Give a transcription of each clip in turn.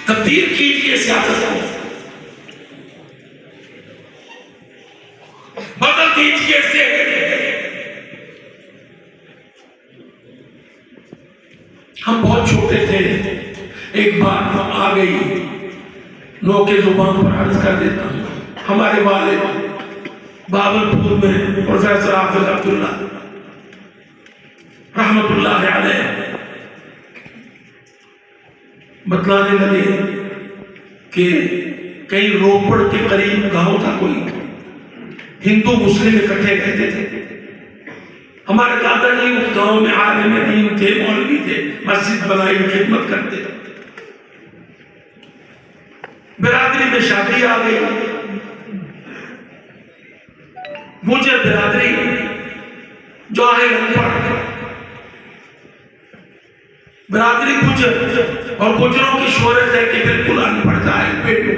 تبدیل کیجیے سیاست کو، بدل دیجیے اسے۔ ہم بہت چھوٹے تھے، ایک بات آ گئی نو کے زبان پر عرض کر دیتا ہوں۔ ہمارے والد باولپور میں پروفیسر حافظ عبداللہ رحمت اللہ علیہ بتلانے لگے کہ کئی روپڑ کے قریب گاؤں تھا کوئی، ہندو مسلم اکٹھے رہتے تھے۔ ہمارے دادا جی اس گاؤں میں عالم دین تھے، مولوی تھے، مسجد بنائی، خدمت کرتے۔ برادری میں شادی آ گئی، مجھے برادری جو آئے انپڑھ، برادری گجر، اور گجروں کی شہرت ہے کہ بالکل انپڑھ جائے بیٹو۔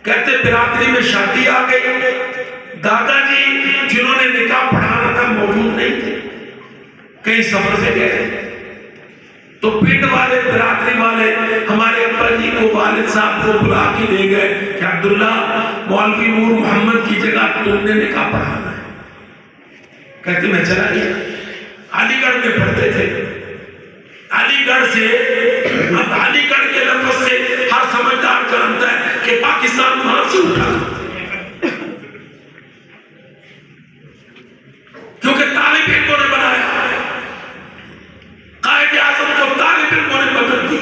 کہتے برادری میں شادی آ گئی، دادا جی جنہوں نے نکاح پڑھانا تھا موجود نہیں تھے، کئی سفر سے گئے تھے۔ تو پنڈ والے برادری والے ہمارے ابا جی کو والد صاحب کو بلا کے لے گئے کہ عبداللہ مولوی نور محمد کی جگہ تم نے نکاح پڑھانا ہے۔ کہتے میں چلا گیا، علی گڑھ میں پڑھتے تھے۔ علی گڑھ سے، اب علی گڑھ کے لفظ سے ہر سمجھدار جانتا ہے کہ پاکستان وہاں سے اٹھا، کیونکہ طالب علموں نے بنایا، قائد اعظم کو طالب علموں نے مدد دی،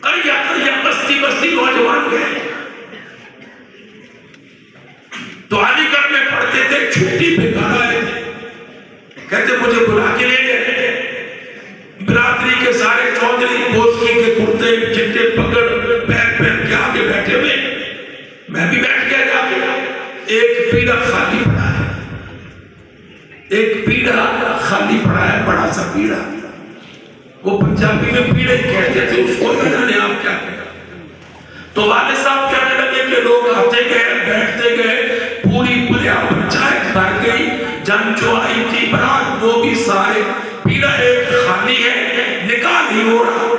قریہ قریہ بستی بستی نوجوان گئے۔ تو علی گڑھ میں پڑھتے تھے، چھٹی پہ گھر آئے تھے، کہتے مجھے بلا کے لے گئے۔ برادری کے سارے چودھری بوسکی کے کرتے چٹے پکڑ بیگ پہن کے آگے بیٹھے ہوئے، میں بھی بیٹھ گیا جا کے۔ ایک پیڑا خالی پڑا ہے، ایک پیڑا خالی پڑا ہے، بڑا سا پیڑا، وہ پنجابی میں پیڑے کہتے تھے اس کو، نہ جانے آپ کیا کہتے۔ تو والد صاحب کہنے لگے کہ لوگ آتے گئے بیٹھتے گئے، پوری پلیا پنچایت بھر گئی، جن جو آئی تھی برات وہ بھی سارے، پیڑا ایک خالی ہے، نکاح نہیں ہو رہا۔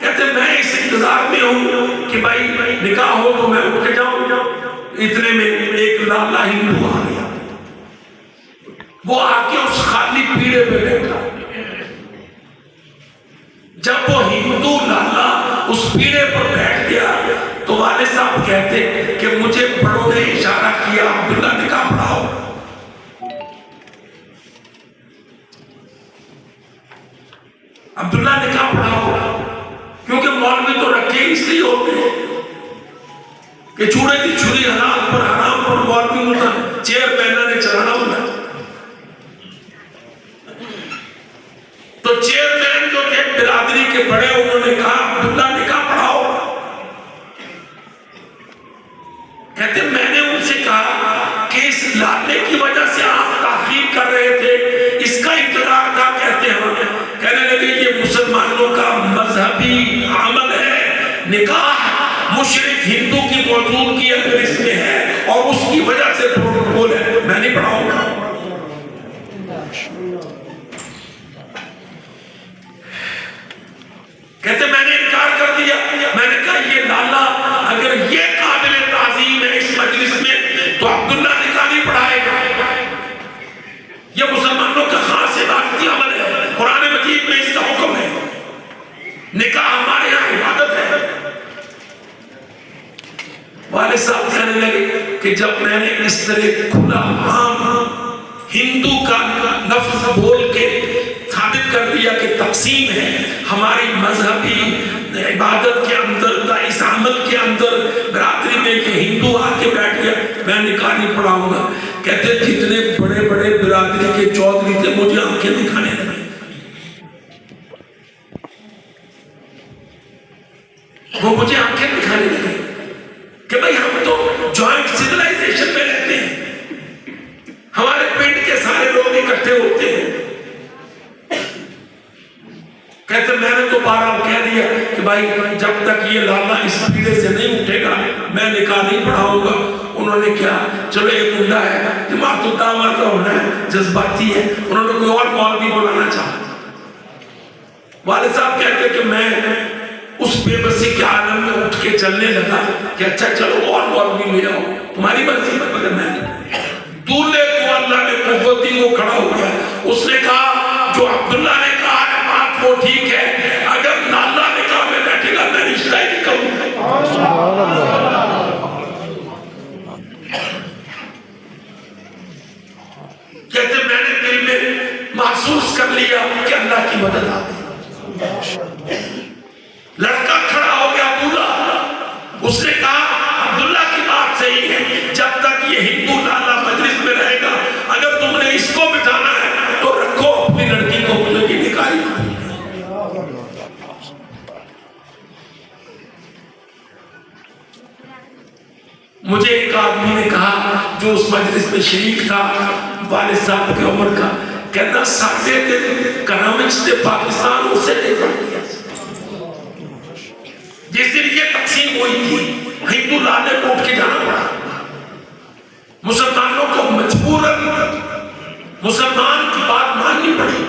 کہتے میں اس انتظار میں ہوں کہ بھائی نکاح ہو تو میں اٹھ کے جاؤں۔ اتنے میں ایک لالا ہندو آ گیا، وہ آ کے اس خالی پیڑے پہ بیٹھا۔ جب وہ ہندو لالا اس پیڑے پر بیٹھ گیا تو والد صاحب کہتے کہ مجھے بڑوں نے اشارہ کیا عبداللہ نکاح پڑھاؤ۔ عبداللہ نکاح پڑھاؤ، کیونکہ مولوی تو رکھے اس لیے ہوتے ہیں کہ چوڑے کی چھری حلال پر حرام پر مولوی ہوتا، چیئر مینہ نے چلانا ہوتا۔ تو چیئرمین جو تھے برادری کے بڑے، انہوں نے کہا عبداللہ نکاح پڑھاؤ۔ کہتے میں نے ان سے کہا کہ اس لالے کی وجہ سے آپ تاخیر کر رہے تھے، اس کا انتظار تھا۔ کہتے ہیں، کہنے لگے یہ مسلمانوں کا مذہبی عمل ہے، نکاح مشرک ہندو کی موجودگی اگر اس میں ہے اور اس کی وجہ سے پروٹوکول ہے، میں نہیں پڑھاؤں گا۔ کہتے میں نے انکار کر دیا۔ میں نے کہا یہ لالا اگر یہ قابل تعظیم ہے اس مجلس میں تو عبداللہ نکاح نہیں پڑھائے گا، یہ مسلمانوں کا خاص عبادتی عمل ہے، قرآن مجید میں اس کا حکم ہے، نکاح ہمارے یہاں عبادت ہے۔ والد صاحب کہنے لگے کہ جب میں نے اس طرح کھلا عام ہندو کا لفظ بول کے ثابت کر دیا کہ تقسیم ہے ہماری مذہبی عبادت کے اندر، اس عمل کے اندر، برادری میں کہ ہندو آ کے بیٹھ گیا، میں نکاح نہیں پڑھاؤں گا۔ کہتے جتنے بڑے بڑے برادری کے چودھری تھے مجھے آنکھیں دکھانے لگے، وہ مجھے آنکھیں دکھانے لگے کہ بھائی ہم تو جوائنٹ سیولائزیشن میں رہتے ہیں، ہمارے پنڈ کے سارے لوگ اکٹھے ہوتے ہیں۔ کہتے میں نے تو بارہ کہہ دیا کہ بھائی جب تک یہ لالا اس پیڑے سے نہیں اٹھے گا میں نکاح نہیں پڑھاؤں گا۔ انہوں انہوں نے کیا چلو ایک گنڈا ہے جماعت الدعوہ کا ہونا ہے جذباتی ہے, انہوں نے کوئی اور مولوی بلانا چاہا. والد صاحب کہتے کہ میں اس بے بسی کے عالم میں اٹھ کے چلنے لگا کہ اچھا چلو اور مولوی لے آؤ تمہاری مرضی ہے, مگر میں دولے کو اللہ نے قوت دی وہ کھڑا ہو گیا. اس نے کہا جو عبداللہ نے کہا ہے بات وہ ٹھیک ہے, اگر اللہ نے کہا میں بیٹھے گا میں رشتہ ہی نہیں کروں گا. کہتے میں نے دل میں محسوس کر لیا کہ اللہ کی مدد آ گئی. لڑکا کھڑا ہو گیا بولا, اس نے کہا عبداللہ کی بات صحیح ہے, جب تک یہ ہندو لالا مجلس میں رہے گا اگر تم نے اس کو بٹھانا ہے تو رکھو اپنی لڑکی کو, مجھے بھی نکالی. مجھے ایک آدمی نے کہا جو اس مجلس میں شریک تھا والد صاحب کی عمر کا, کہنا ساڑھے دن کرامچ نے پاکستان اسے دے دیا جس دن یہ تقسیم ہوئی تھی. ہندو لانے کو اٹھ کے جانا پڑا, مسلمانوں کو مجبوراً مسلمان کی بات ماننی پڑی.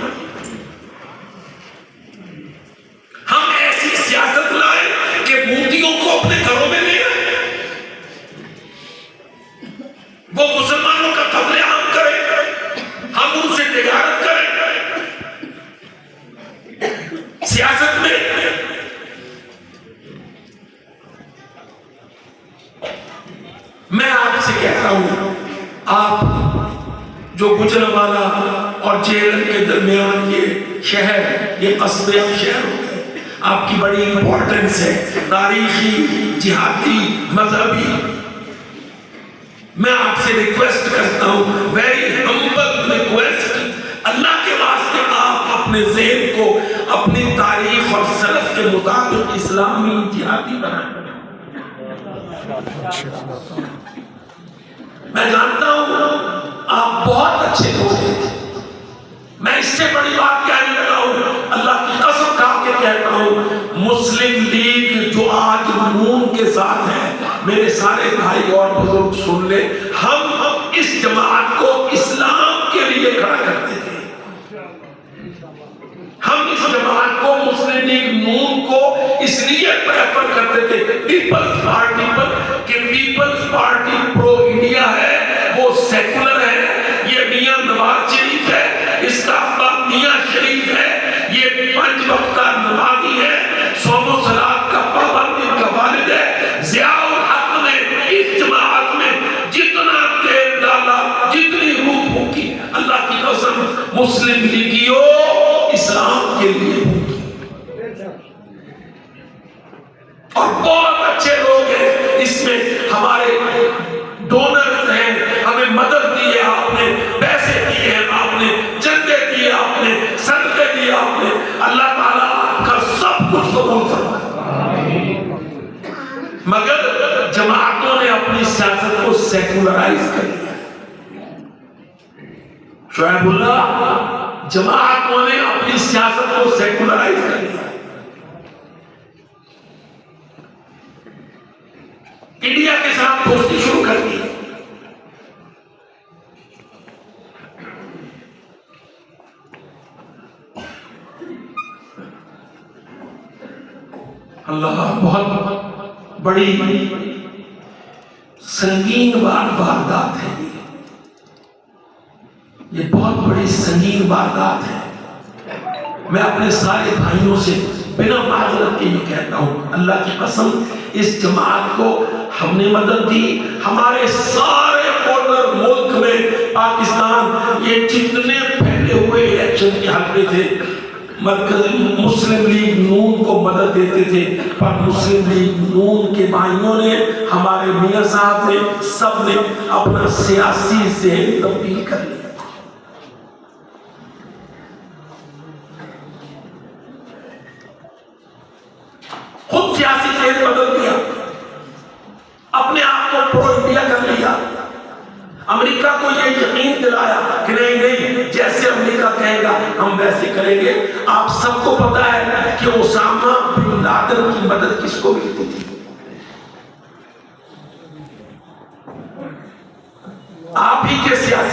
ہم ایسی سیاست لائے کہ مودیوں کو اپنے گھروں میں لے آئے, وہ مسلمانوں کا قتل عام کرے, ہم ان سے تجارت کریں. سیاست میں میں آپ سے کہتا ہوں, آپ جو گجرانوالہ اور جیلم کے درمیان یہ شہر یہ قصبے اب شہر ہو گئے, آپ کی بڑی امپورٹنس ہے تاریخی, جہادی, مذہبی. میں آپ سے ریکویسٹ کرتا ہوں, ویری ہمبل ریکویسٹ, اللہ کے واسطے آپ اپنے ذہن کو اپنی تاریخ اور سلف کے مطابق اسلامی جہادی بنائیں. میں جانتا ہوں آپ بہت اچھے لوگ ہیں, میں اس سے بڑی بات کہنے لگا ہوں, اللہ کی قسم کھا کے کہتا ہوں, مسلم لیگ جو آج نون کے ساتھ ہے, میرے سارے بھائی اور بزرگ سن لے, ہم اس جماعت کو اسلام کے لیے کھڑا کرتے تھے. ہم اس جماعت کو مسلم لیگ نون کو اس لیے پریفر کرتے تھے پیپلز پارٹی پر کہ پیپلز پارٹی پرو انڈیا ہے, وہ سیکولر ہے, یہ میاں نواز شریف ہے, اس کا ابا میاں شریف ہے, یہ 5 وقت کا نمازی ہے, صوم و صلات کا پابند ان کا والد ہے. ضیاء الحق نے اس جماعت میں جتنا تیل ڈالا, جتنی روح پھونکی, اللہ کی قسم مسلم لیگیوں اسلام کے لیے ہوگی. اور بہت اچھے لوگ ہیں اس میں, ہمارے ڈونرز ہیں, ہمیں مدد دی ہے آپ نے, پیسے دیے ہیں آپ نے, چندے دیے آپ نے, صدقے دیے آپ نے. اللہ تعالیٰ آپ کا سب کچھ قبول فرمائے. مگر جماعتوں نے اپنی سیاست کو سیکولرائز کر دیا. شعیب اللہ, جماعتوں نے اپنی سیاست کو سیکولرائز کر دیا. انڈیا کے ساتھ دوستی شروع کر دی. اللہ, بہت بڑی سنگین واردات ہے یہ بہت بڑی سنگین واردات ہے. میں اپنے سارے بھائیوں سے بنا معذرت کے یہ کہتا ہوں, اللہ کی قسم اس جماعت کو ہم نے مدد دی. ہمارے سارے ووٹر ملک میں پاکستان, یہ جتنے پھیلے ہوئے الیکشن کے حلقے تھے, مرکزی مسلم لیگ نون کو مدد دیتے تھے, پر مسلم لیگ نون کے بھائیوں نے, ہمارے میاں صاحب نے, سب نے اپنا سیاسی ذہن تبدیل کر لیا. خود سیاسی ذہن بدل دیا, اپنے آپ کو پرو انڈیا کر لیا. امریکہ کو یہ یقین دلایا کہ نہیں, جیسے امریکہ کہے گا ہم ویسے کریں گے. آپ سب کو پتا ہے کہ اسامہ بن لادن کی مدد کس کو ملتی تھی؟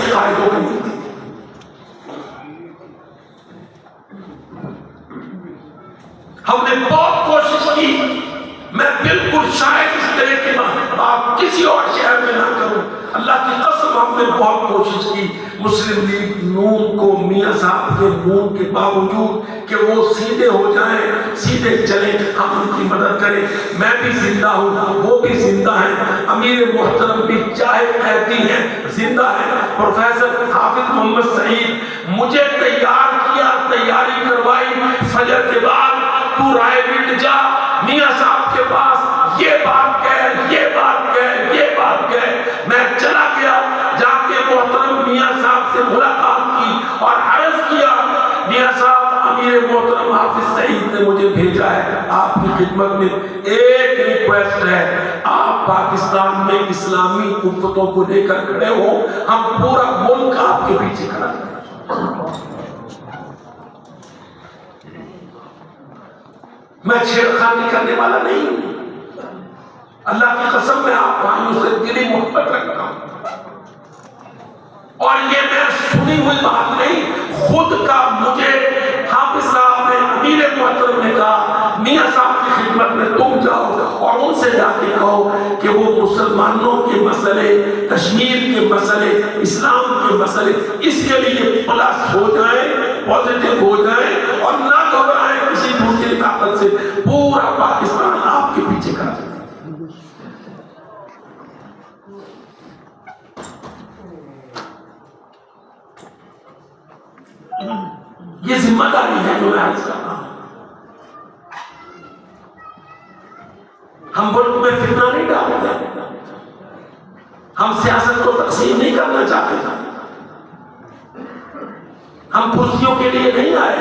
ایسے قائدوں کو ملتی تھی۔ ہم نے بہت کوشش کی، میں بالکل شاید اس طرح کی بات کسی اور شہر میں نہ کروں، اللہ کی قسم ہم نے بہت کوشش کی مسلم لیگ نون کو میاں صاحب کے نون کے باوجود کہ وہ سیدھے ہو جائیں، سیدھے چلیں، ہم ان کی مدد کریں۔ میں بھی زندہ ہوں، وہ بھی زندہ ہیں، امیر محترم بھی چاہے قیدی ہیں زندہ ہے۔ پروفیسر حافظ محمد سعید مجھے تیار کیا، تیاری کروائی، فجر کے بعد تو رائے گنج جا میاں صاحب کے پاس، یہ بات کہہ، یہ بات کہہ، یہ بات کہہ۔ میں چلا گیا، جا کے محترم میاں صاحب سے ملاقات کی اور عرض کیا، میاں صاحب امیر محترم حافظ سعید نے مجھے بھیجا ہے آپ کی خدمت میں، ایک ریکویسٹ ہے، آپ پاکستان میں اسلامی قوتوں کو لے کر کھڑے ہو، ہم پورا ملک آپ کے پیچھے کھڑا ہے۔ میں چھیڑخانی کرنے والا نہیں ہوں، اللہ کی قسم میں آپ بھائیوں سے دلی محبت رکھتا ہوں، اور یہ میں سنی ہوئی بات نہیں، خود کا مجھے حافظ صاحب نے، امیر محترم نے کہا میاں صاحب کی خدمت میں تم جاؤ اور ان سے جا کے کہو کہ وہ مسلمانوں کے مسئلے، کشمیر کے مسئلے، اسلام کے مسئلے، اس کے لیے پلس ہو جائیں، پازیٹیو ہو جائیں اور نہ گھبرائیں کسی دوسری طاقت سے، پورا پاکستان آپ کے پیچھے کھڑا ہے۔ یہ ذمہ داری ہے جو میں عرض کر رہا ہوں۔ ہم ملک میں فتنہ نہیں ڈالتے، ہم سیاست کو تقسیم نہیں کرنا چاہتے، ہم کرسیوں کے لیے نہیں آئے۔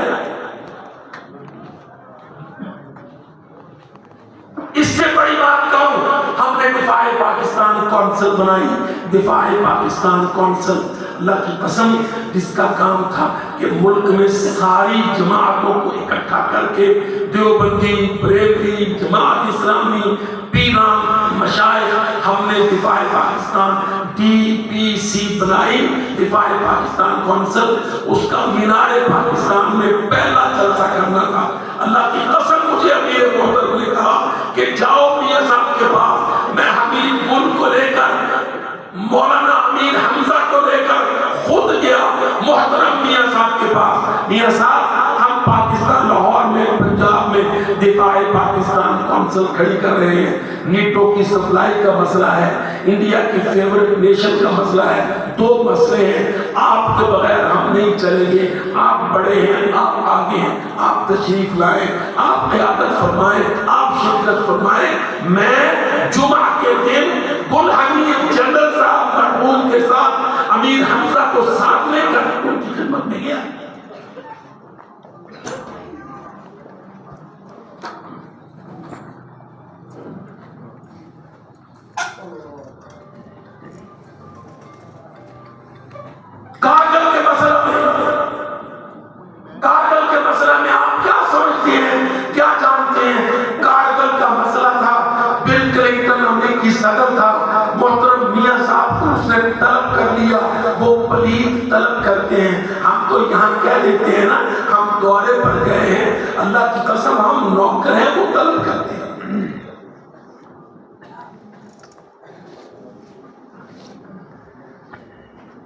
اس سے بڑی بات کہوں، ہم نے دفاع پاکستان کونسل بنائی، دفاع پاکستان کونسل، اللہ کی قسم جس کا کام تھا کہ ملک میں ساری جماعتوں کو اکٹھا کر کے، دیوبندی، بریلوی، جماعت اسلامی، پیران، مشائخ، ہم نے دفاع پاکستان DPC بنائی، دفاع پاکستان کونسل، اس کا مینار پاکستان میں پہلا جلسہ کرنا تھا۔ اللہ کی قسم مجھے امیر محترم نے کہا کہ جاؤ میاں صاحب کے پاس، میں حمید گل کو لے کر، مولانا امیر حمزہ کو لے کر خود گیا محترم میاں صاحب کے پاس، میاں صاحب ہم پاکستان لاہور میں، پنجاب میں دفاع پاکستان کونسل کھڑی کر رہے ہیں، نیٹو کی سپلائی کا مسئلہ ہے، انڈیا کی فیورٹ نیشن کا مسئلہ ہے، دو مسئلے ہیں، آپ کے بغیر ہم نہیں چلیں گے، آپ بڑے ہیں، آپ آگے ہیں، آپ تشریف لائیں، آپ قیادت فرمائیں، آپ شرکت فرمائیں۔ میں جمعہ کے دن گل حمید جنرل صاحب مرحوم کے ساتھ امیر حمزہ کو ساتھ لے کر ان کی خدمت میں گیا۔ کارگل کے مسئلہ میں آپ کیا سمجھتے ہیں، کیا جانتے ہیں؟ کارگل کا مسئلہ تھا، بل کلنٹن امریکی صدر تھا، محترم میاں صاحب کو اس نے طلب کر لیا، وہ پلیت طلب کرتے ہیں، ہم تو یہاں کہہ دیتے ہیں نا ہم دورے پر گئے ہیں، اللہ کی قسم ہم نوکر ہیں، وہ طلب کرتے ہیں۔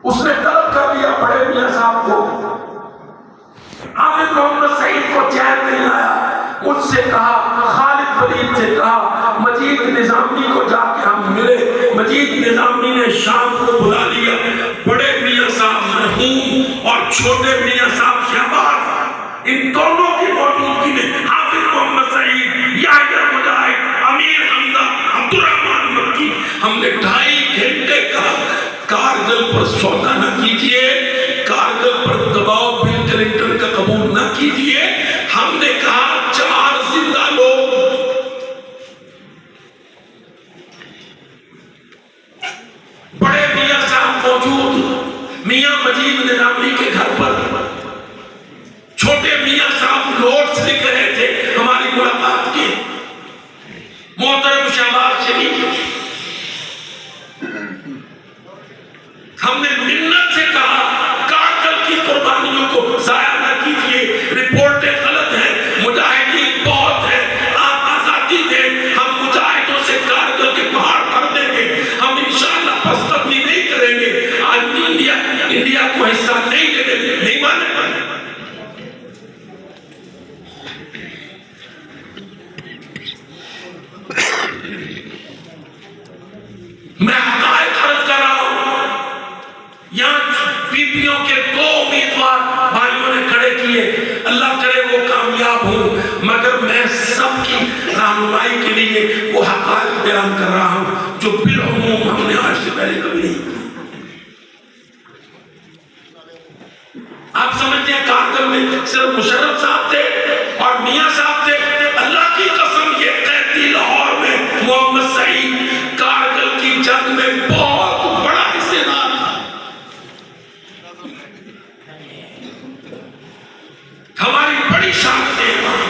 اس نے طلب کر لیا بڑے میاں صاحب کو، حافظ محمد سعید کو چین نہیں آیا، مجھ سے کہا، خالد فرید سے کہا، مجید نظامی کو جا کے ہم ملے، مجید نظامی نے شام کو بلا لیا، بڑے میاں صاحب مرحوم اور چھوٹے میاں صاحب شہباز، ان دونوں کی موجودگی میں حافظ محمد سعید، یحییٰ مجاہد، امیر حمزہ، عبدالرحمن مکی، ہم نے 2.5 گھنٹے کہا کارگل پر سودا نہ کیجئے، کارگل پر دباؤ بل کلنٹن کا قبول نہ کیجئے، ہم نے کہا 4 زندہ لوگ بڑے میاں صاحب موجود میاں مجید نظامی کے گھر پر، چھوٹے میاں صاحب نوٹس لکھ رہے تھے ہماری ملاقات کے، محترم شہباز شریف، ہم نے منت سے کہا کو ضائع نہ کیجیے. رپورٹیں غلط ہیں, مجاہدین بہت ہیں, آپ آزادی دیں, ہم مجاہدوں سے کارگل کے پہاڑ بھر دیں گے, ہم انشاءاللہ پس قدمی نہیں کریں گے. آج انڈیا کو حصہ نہیں لینے دیں, نہیں مانے. میں حقائق عرض کر رہا ہوں. یہاں بیبیوں کے 2 امیدوار بھائیوں نے کھڑے کیے, اللہ کرے وہ کامیاب ہوں, مگر میں سب کی رہنمائی کے لیے وہ حقائق بیان کر رہا ہوں جو بالعموم ہم نے آج سے پہلے کبھی نہیں کی. آپ سمجھتے ہیں کارگل میں صرف مشرف صاحب تھے اور میاں صاحب تھے؟ اللہ کی قسم یہ قیدی لاہور میں محمد سعید کارگل کی جنگ میں بہت بڑا حصے دار تھا. ہماری بڑی شانت ہے وہاں.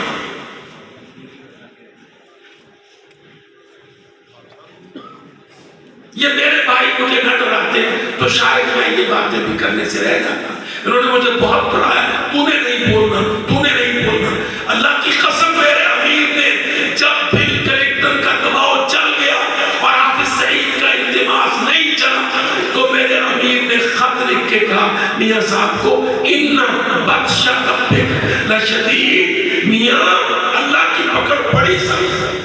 یہ میرے بھائی مجھے نہ ڈراتے تو شاید میں یہ باتیں بھی کرنے سے رہ جاتا. انہوں نے مجھے بہت ڈرایا, تو نے نہیں بولنا, تو نے نہیں بولنا. اللہ کی قسم میرے امیر نے جب بل کلنٹن کا دباؤ چل گیا اور حافظ سعید کا التماس نہیں چلا تو میرے امیر نے خط لکھ کے کہا میاں صاحب کو, ان بطش ربک لشدید. میاں اللہ کی پکڑ بڑی سخت ہے.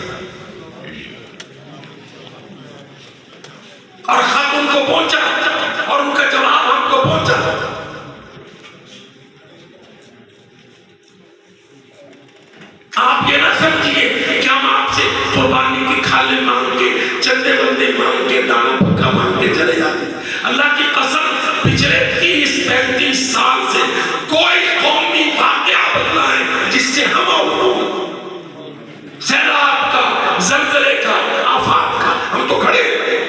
اور خط ان کو پہنچا اور ان کا جواب ہم کو پہنچا. آپ یہ نہ سمجھیے کہ ہم آپ سے قربانی کی کھالے مانگ کے, چندے بندے مانگ کے, دانا پکا مانگ کے چلے جاتے. اللہ کی قسم پچھلے 30-35 سال سے کوئی قومی واقعہ بدلا ہے جس سے ہم سیلاب کا, زلزلے کا, آفات کا ہم تو کھڑے ہیں.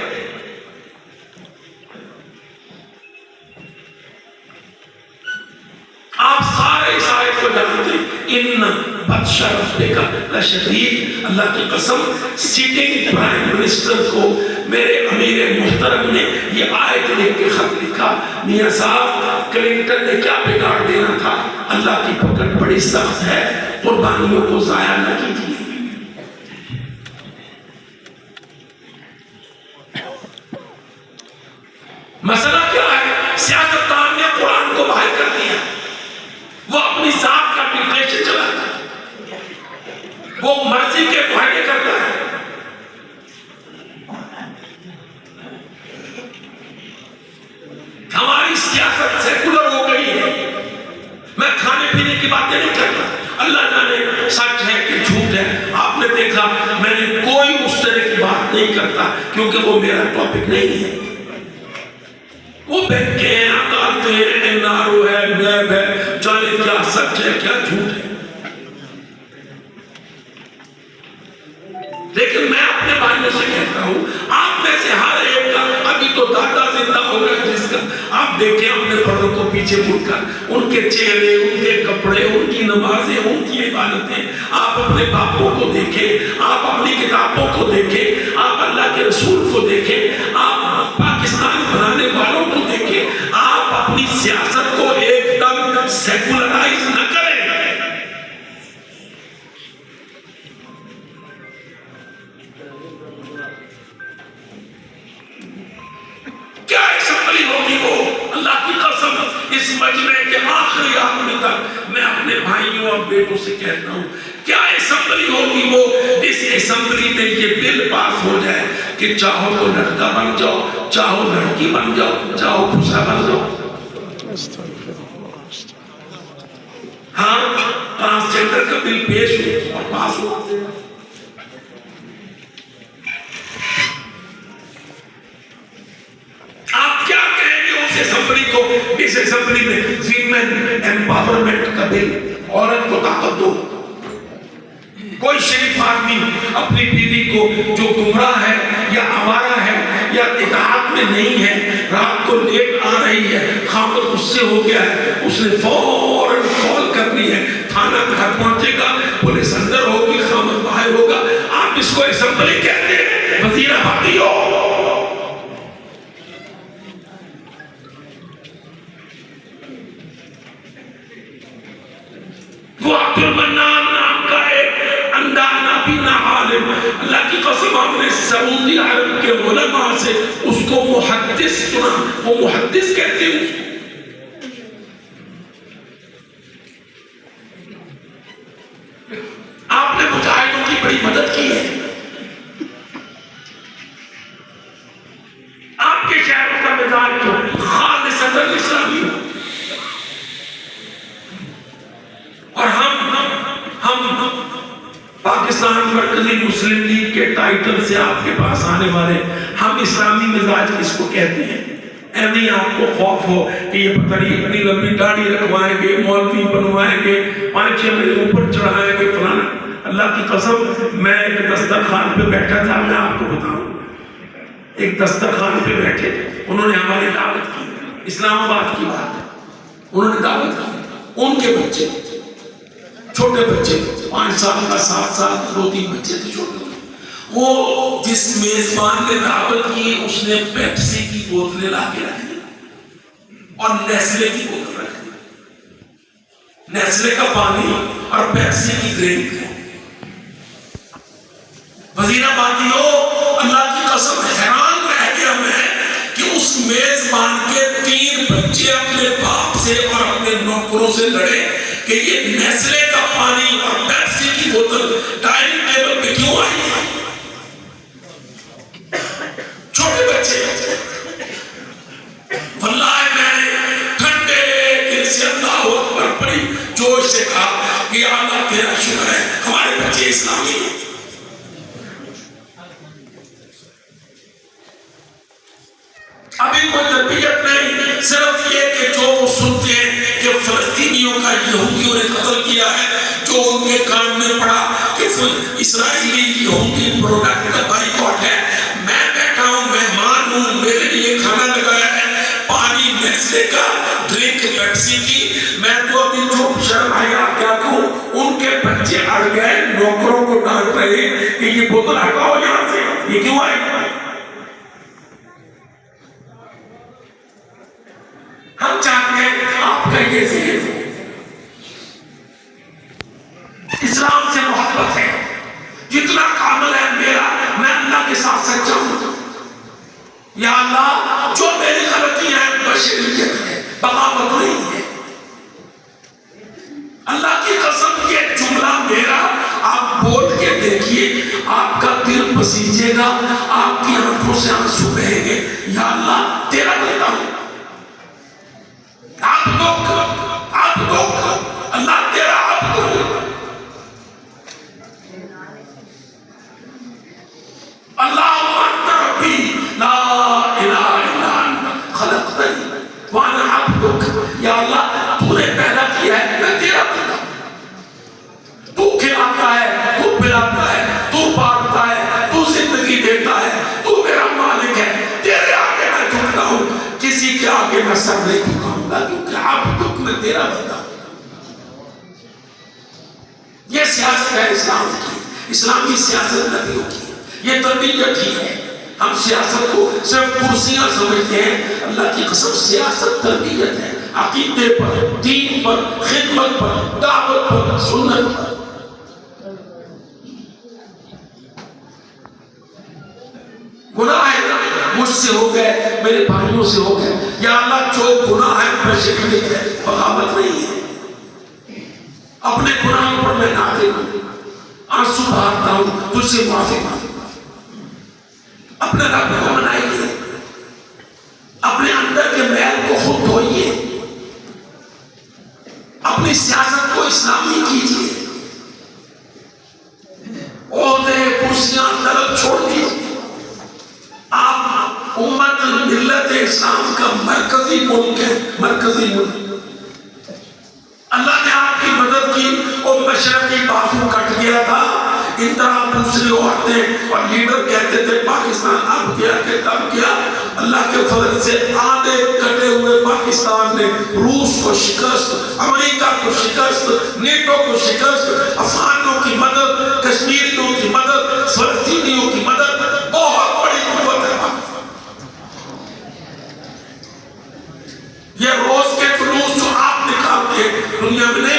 آپ سارے سارے کو جانتے ان بطش ربک لشدید. اللہ کی قسم سیٹنگ پرائم منسٹر کو میرے امیر محترم نے یہ آیت لکھ کے خط لکھا, میاں صاحب کلنٹن نے کیا بگاڑ دینا تھا, اللہ کی پکڑ بڑی سخت ہے, قربانیوں کو ضائع نہ کیجیے. مسئلہ کیا ہے؟ سیاستدان نے قرآن کو باہر کر دیا, وہ اپنی ذات کا ڈکٹیشن چلاتا ہے, وہ مرضی کے معاہدے کرتا ہے. ہماری سیاست سیکولر ہو گئی ہے. میں کھانے پینے کی باتیں نہیں کرتا, اللہ جانے سچ ہے کہ جھوٹ ہے. آپ نے دیکھا میں نے کوئی اس طرح کی بات نہیں کرتا کیونکہ وہ میرا ٹاپک نہیں ہے. وہ بینکیں ہیں, عدالتیں ہیں, این آر او ہے, نیب ہے, جانے کیا سچ ہے کیا جھوٹ ہے. لیکن میں اپنے بھائیوں سے کہتا ہوں, آپ میں سے ہر ایک کا ابھی تو دادا زندہ ہوگا جس کا آپ دیکھیں اپنے بڑوں کو پیچھے مڑ کر, ان کے چہرے, ان کے کپڑے, ان کی نمازیں, ان کی عبادتیں. آپ اپنے باپوں کو دیکھیں, آپ اپنی کتابوں کو دیکھیں, آپ اللہ کے رسول کو دیکھیں, آپ پاکستان بنانے والوں کو دیکھیں. آپ اپنی سیاست کو ایک دم سیکولرائز نہ کریں. کیا اسمبلی ہوگی وہ, اللہ کی قسم اس مجمع کے آخری آدمی تک میں اپنے بھائیوں اور بیٹوں سے کہتا ہوں, کیا اسمبلی ہوگی وہ اس اسمبلی میں یہ بل پاس ہو جائے کہ چاہو تو لڑکا بن جاؤ, چاہو لڑکی بن جاؤ, چاہو پھوسا بن جاؤ. ہاں, ٹرانسجنڈر کا بل پیش ہو اور پاس ہو. آپ کیا کہیں گے اس اسمبلی کو, اس اسمبلی میں ویمن ایمپاورمنٹ کا بل, عورت کو طاقت دو. کوئی شریف آدمی اپنی بیوی کو جو گمراہ ہے یا آوارہ ہے یا اطاعت میں نہیں ہے, رات کو لیٹ آ رہی ہے, خامد غصے ہو گیا ہے, اس نے فوراً کال کرنی ہے, تھانہ گھر پہنچے گا, پولیس اندر ہوگی, خامد باہر ہوگا. آپ اس کو اسمبلی کہتے ہیں, وزیر آبادی ہو. منان نام کا ایک اندانا بھی نہ عالم، اللہ کی قسم ہم نے سعودی عرب کے علماء سے اس کو محدث سنا، وہ محدث کہتے ہیں اس کو۔ آپ نے مجاہدوں کی بڑی مدد کی ہے، آپ کے شہروں کا مزاج تو خالصۃ اسلامی ہو، اور ہم پاکستان مرکزی مسلم لیگ کے ٹائٹل سے آپ کے پاس آنے والے، ہم اسلامی مزاج کس کو کہتے ہیں؟ ایویں آپ کو خوف ہو کہ یہ پتہ نہیں اتنی لمبی داڑھی رکھوائیں گے، مولوی بنوائیں گے، 5-6 منٹ اوپر چڑھائیں گے فلانا۔ اللہ کی قسم میں ایک دسترخوان پہ بیٹھا تھا، میں آپ کو بتاؤں، ایک دسترخوان پہ بیٹھے تھے، انہوں نے ہماری دعوت کی، اسلام آباد کی بات ہے، انہوں نے دعوت کی، ان کے بچے چھوٹے بچے 5 سال کا 7 سال کا 2-3 بچے تھے چھوٹے، وہ جس میزبان نے دعوت کی اس نے پیپسی کی بوتلیں لا کے رکھ دی اور نیسلے کی بوتل رکھ دی، نیسلے کا پانی اور پیپسی کی ڈرنک۔ وزیرآبادیوں، اللہ کی قسم حیران رہ گیا میں کہ اس میزبان کے 3 بچے اپنے باپ سے اور اپنے نوکروں سے لڑے کہ یہ نیسلے کا پانی اور پیپسی کی بوتل ڈائننگ ٹیبل پہ کیوں آئی ہے؟ چھوٹے بچے۔ واللہ میں نے ٹھنڈے دل سے اللہ اکبر بڑی جوش سے کہا کہ یا اللہ تیرا شکر ہے ہمارے بچے اسلامی ہیں۔ ابھی کوئی تربیت نہیں، صرف یہ کہ جو وہ سنتے ہیں کہ فلسطینیوں کا یہودیوں نے قتل کیا ہے، جو ان کے کان میں پڑا کہ اسرائیلی یہودی پروڈکٹ کا بائیکاٹ ہے، میں بیٹھا ہوں، مہمان ہوں، میرے لیے کھانا لگایا ہے، پانی نیسلے کا، ڈرنک پیپسی کی، میں تو ابھی چپ شرم آیا کیا کہوں، ان کے بچے اڑ گئے، نوکروں کو ڈانٹ رہے کہ یہ بوتل ہٹاؤ یہاں سے، یہ کیوں آئی؟ ہم چاہتے ہیں آپ کا یہ ذہن اسلام سے محبت ہے، جتنا کامل ہے میرا، میں اللہ کے ساتھ سچا ہوں۔ یا اللہ جو میری غلطی ہے بشریت ہے، بغاوت نہیں ہے۔ اللہ کی قسم یہ جملہ میرا آپ بول کے دیکھیے، آپ کا دل پسیجے گا، آپ کی آنکھوں سے آنسو بہیں گے۔ یا اللہ تیرا بندہ ہوں، آپ دو اللہ تیرا عبد ہوں، اللہم انت ربی لا الہ الا انت خلقتنی وانا عبدک۔ یا اللہ تو نے پیدا کیا ہے، میں تیرا بندہ ہوں، تو کھلاتا ہے، تو پلاتا ہے، تو پالتا ہے، تو زندگی دیتا ہے، تو میرا مالک ہے، تیرے آگے میں جھکتا ہوں، کسی کے آگے میں سر نہیں جھکاؤں گا، کیونکہ عبدک میں تیرا بندہ ہوں۔ یہ سیاست ہے اسلام کی، اسلامی سیاست نبیوں کی، یہ تربیت ہی ہے۔ ہم سیاست کو صرف کرسیاں سمجھتے ہیں، اللہ کی قسم سیاست تربیت ہے، عقیدے پر، دین پر، خدمت پر، دعوت پر، سنت پر۔ گناہ مجھ سے ہو گئے، میرے بھائیوں سے ہو گئے، یا اللہ جو گناہ ہے بشریت ہے، بغاوت نہیں ہے۔ اپنے گناہوں پر میں نادم ہوں، آنسو بہاتا ہوں، تجھ سے معافی مانگتا ہوں۔ اپنے رب کو منائیے، اپنے اندر کے میل کو خود دھوئیے، اپنی سیاست کو اسلامی کیجیے، عہدے کرسیاں طلب چھوڑ دیجیے۔ آپ امت ملت اسلام کا مرکزی ملک ہے، مرکزی ملک۔ اللہ نے آپ کی مدد کی، اور مشرقی بازو کٹ گیا تھا، ان طرح دوسری عورتیں اور لیڈر کہتے تھے پاکستان اب کیا کہ تب کیا۔ اللہ کے فضل سے آدھے کٹے ہوئے پاکستان نے روس کو شکست، امریکہ کو شکست، نیٹو کو شکست، افغانوں کی مدد، کشمیریوں کی مدد، فلسطینیوں کی مدد، بہت بڑی قوت ہے پاکستان۔ یہ روز کے جلوس جو آپ نکالتے دنیا میں